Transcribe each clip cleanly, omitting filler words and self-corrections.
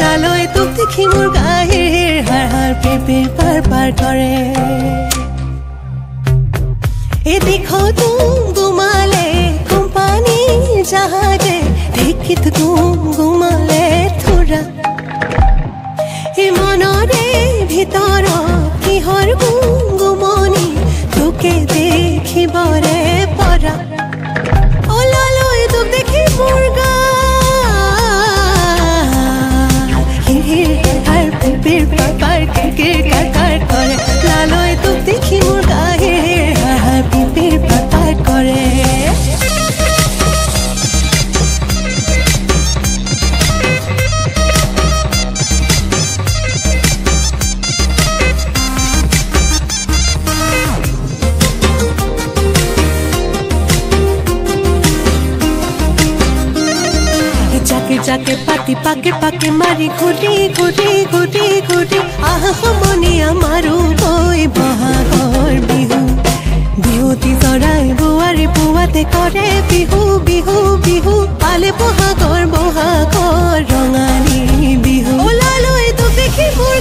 লালৈ তোক দেখি মোৰ গাহিৰ হাৰ হাৰ পিপিৰ পাৰ পাৰ কৰে এদিখো তুম গুমালে কোম্পানী জাহাজে দেখিত তুম গুমালে থোৰা এই মনৰে ভিতৰ কিহৰ গুমগুমনি তোকে দেখিবৰে পৰা ওলালৈ তোক দেখি মোৰ গাহিৰ হাৰ পিপিৰ পাৰ পাৰ কিৰ কাৰ কৰে লালৈ তোক দেখি মোৰ গাহিৰ হাৰ হাৰ পিপিৰ পাৰ পাৰ কৰে जाके पाती पाके पाके मारी घुटी घुटी घुटी घुटी आह मनी आमारू गई बहागर बिहु बिहुती चराई बुआरी पुआते करे बिहु बिहु बिहु पाले बहागर बहागर रंगाली बिहु ओलाলৈ তোক দেখি মোৰ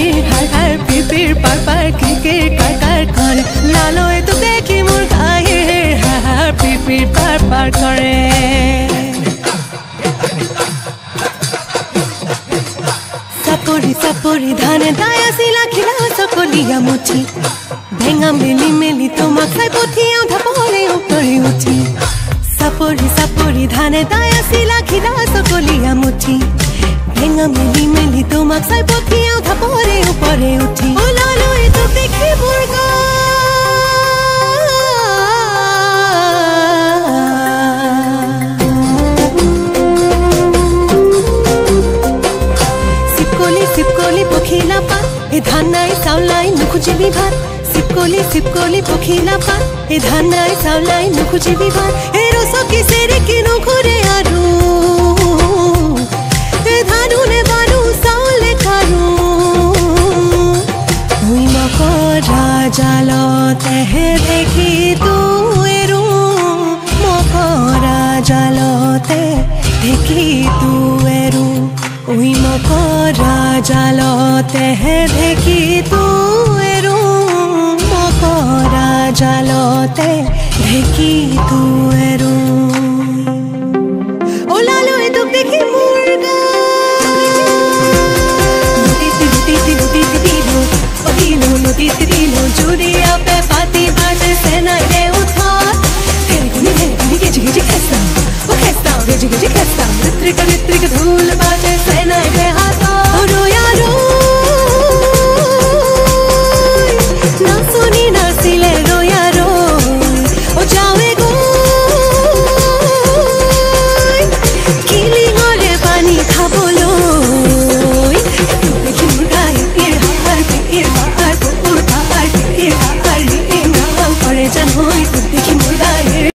গাহিৰ হাৰ হাৰ পিপিৰ পাৰ পাৰ কিৰ কাৰ কাৰ কৰে লালৈ তোক দেখি মোৰ গাহিৰ হাৰ হাৰ পিপিৰ পাৰ পাৰ কৰে চাপৰি চাপৰি ধানে দায়া চিলা খিলা চকলিয়া মুঠি ভেঙা মেলি মেলি তোমাক চাই পঠিয়াও ঢাপলে উতৰি উঠি চাপৰি চাপৰি ধানে দায়া চিলা খিলা চকলিয়া মুঠি ভেঙা মেলি মেলি তোমাক চাই পঠিয়াও ঢাপলে ওপৰে উঠি ওলালৈ তোক দেখি মোৰ পখিলা পাত এ ধান নাই চাউলাই নুখুজিবি ভাত চিপকলি পখিলা পাত এ ধান নাই চাউলাই নুখুজিবি ভাত এ ৰচকি চেৰে কিনো ঘূৰে আৰু এ ধানুনে বানু চাউলে খাৰু তুই মকৰা জালতেহে দেখি তুৱেৰু মকৰা জালতে দেখি তুৱেৰু ওই মকৰা জালতেহে দেখি তুৱেৰু মকৰা জালতে দেখি তুৱেৰু ওলালৈ তোক দেখি মোৰ গাহিৰ